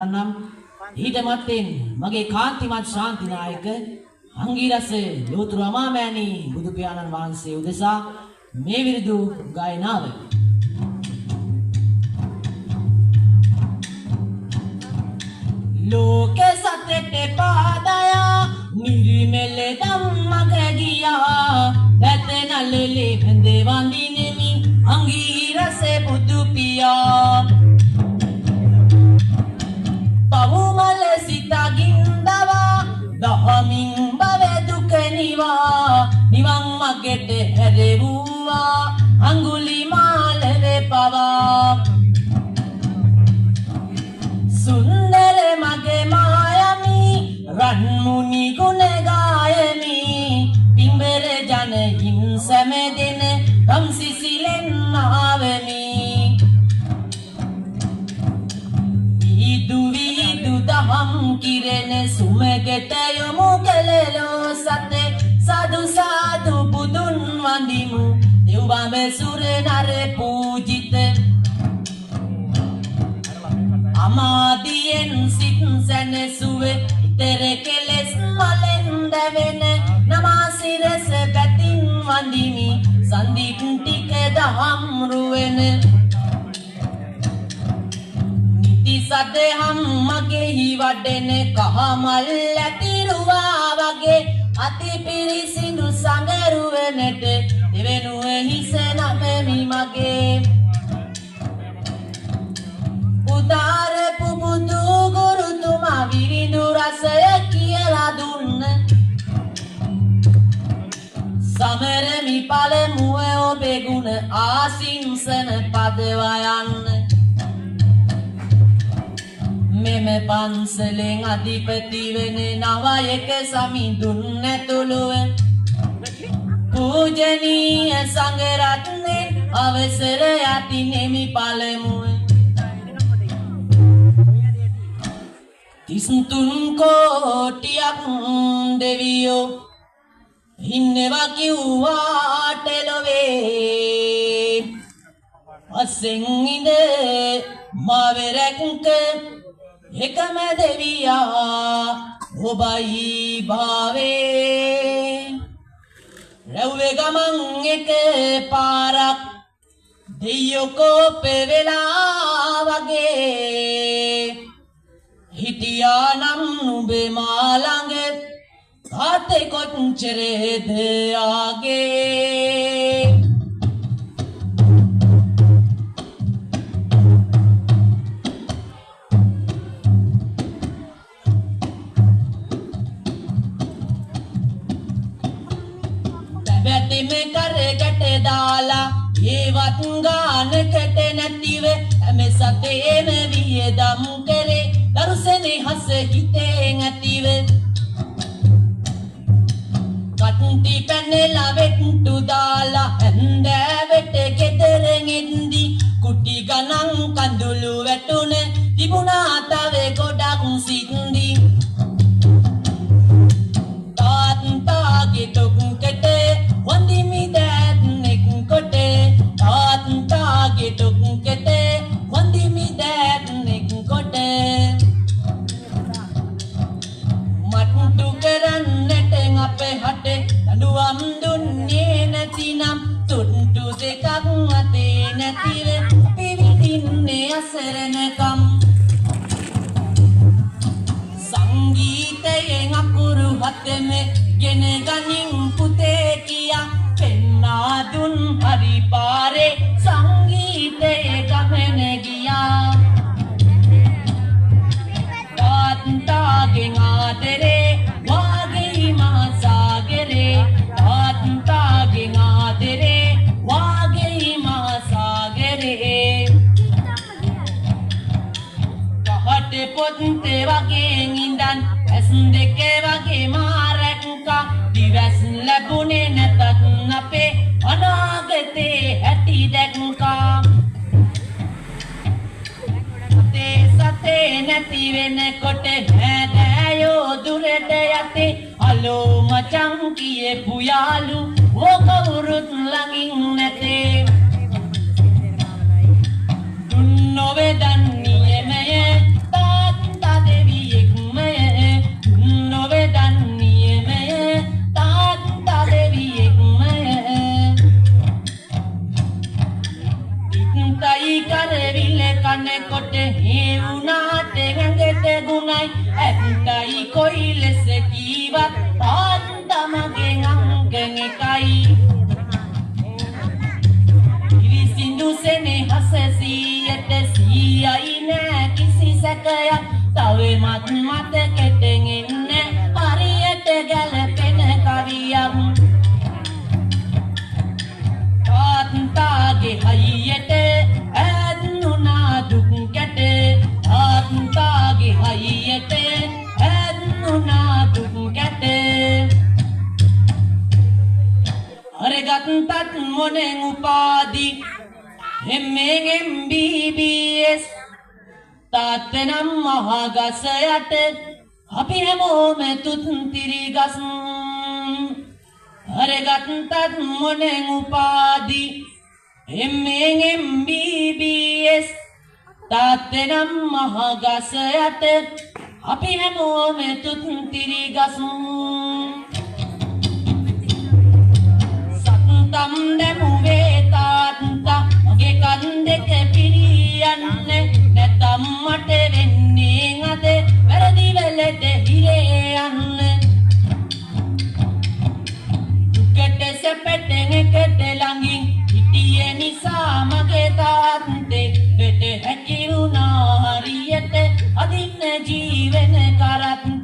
නම් ඊට මත්තෙන් මගේ කාන්තිමත් ශාන්තිනායක අංගීරස ලෝතුරු අමාමෑණි බුදු පියාණන් වහන්සේ උදෙසා මේ විරුදු ගායනාව ලෝක සතෙට පාදයා නිරිමෙල ධම්මක ගියා රතනලලි හඳේ වඳිනෙමි අංගීරස බුදු පියා පවුමල සිතගින්දවා දහමින් බව දුක නිවා නිවන් මගෙට හැරෙව්වා අඟුලිමාල වෙපවා සුන්දර මගේ මායමි රන්මුනි ගුණ ගායමි පිඹර ජන හිංසමෙදෙන කම්සිසිලෙන් ආවමි විදු දහම් කිරෙන සුමගට යොමු කළලෝ සතේ සාදු සාදු බුදුන් වඳිමු දෙව්බඹ සුර නර පූජිත අමාදියෙන් සිත් සැනසුවේ ඉතර කෙලෙස් මලෙන් දැවෙන නමාසිරස පැතින් වඳිමි සන්දිත් ටික දහම් රුවෙන සදහම් මගෙහි වඩෙන කහමල් ඇතිරුවා වගේ අති පිරිසිදු සඟරුවනට දෙවෙනුව හිස නමමි මගේ උදාර පුබුදු ගුරුතුමා විරිදු රසය කියලා දුන්න සමරමි පළමුව ඔබේ ගුණ ආසිංසන පදවා යන්න මෙම පන්සලෙන් අධිපති වෙන නවයක සමිඳුන් ඇතුළුව පූජනීය සංඝරත්නයේ අවසර යති නෙමි පළමුව 33 කෝටියක් දෙවියෝ ඉන්නවා කිව්වාට ලොවේ අසෙන් ඉඳ මාවරෙක්ක එකම දෙවියා ඔබයි භාවේ රැව්වේ ගමන් එක පාරක් දෙයියෝ කෝපේ වෙලා වගේ හිටියා නම් නුඹේ මා ළඟ ආතේ කොච්චරද ආගේ වැටෙම කරකට දාලා ඒවත් ගානකට නැතිව හැම සතේම වියදම් කරේ දරුසනේ හස හිතේ ඇතිව කට්ටි පැනලා වෙට්ටු දාලා හැන්දෑවට ගෙදරින් එද්දි කුටි ගණන් කඳුළු වැටුන තිබුණා තව ගොඩක් සින්දි තාත්තාගේ ටොක්කට වන්දිමි දැත්නෙක් කොට තාත්තාගේ ටොක්කට වන්දිමි දැත්නෙක් කොට මට්ටු කරන්නට අපේ හටේ දඬුවම් දුන්නේ නැතිනම් තුන්ටු දෙකක් අතේ නැතිව පිවිදින්නේ අසරණකම් සංගීතයෙන් අකුරු හතම ගෙන ගනින් පුතේ කියා පෙන්නා දුන් හරි පාරේ සංගීතයේ ගමන ගියා තාත්තාගෙන් ආදරේ වාගේ මා සාගරේ තාත්තාගෙන් ආදරේ වාගේ මා සාගරේ පහට පොත්තේ වගේ ඉඳන් ඇස් දෙකේ වගේ මාරක්කා දිවස් ලැබුණේ නැතත් අපේ අනාගතේ ඇති දැක්කා සතේ නැති වෙනකොට හැදෑයෝ දුරට යතේ අලෝ මචං කියපු යාළු ඕ කවුරුත් ළඟින් නැතේ දුන්නොවේ දන්නේ තමයි ඇත්තයි කොයි ලෙස කීවත් තාත්තා මගෙන් අංගෙන් එකයි ඉරිසිඳු සෙනෙහස 100යි නෑ කිසි සැකයක් තවමත් මතකෙට එන්නේ හරියට ගැලපෙන කවියක් තාත්තාගේ හයියට ඇදුණා දුක් කැට තාත්තාගේ හයියට ඇදුණා දුක් කැට අරගත්තත් මොනෙන් උපාදි එම්මෙන් BBS තාත්තනම් මහගස යට අපි හැමෝම තුත්තිරි ගස් අරගත්තත් මොනෙන් උපාදි එම්මෙන් BBS තාත්තනම් මහගස යට අපි හැමෝම තුත්තිරි ගස් සත්තම් දැමුවේ තාත්තා මගේ කන් දෙක පිරියන්නේ නැතම් මට වෙන්නේ අද වැරදි වලට හිරේ යන්නේ දුකට සැපටෙන් එකට ළඟින් හිටියේ නිසා මගේ තාත්තේ වෙට හැකි වුණා හරියට අදින්න ජීවෙන කරත්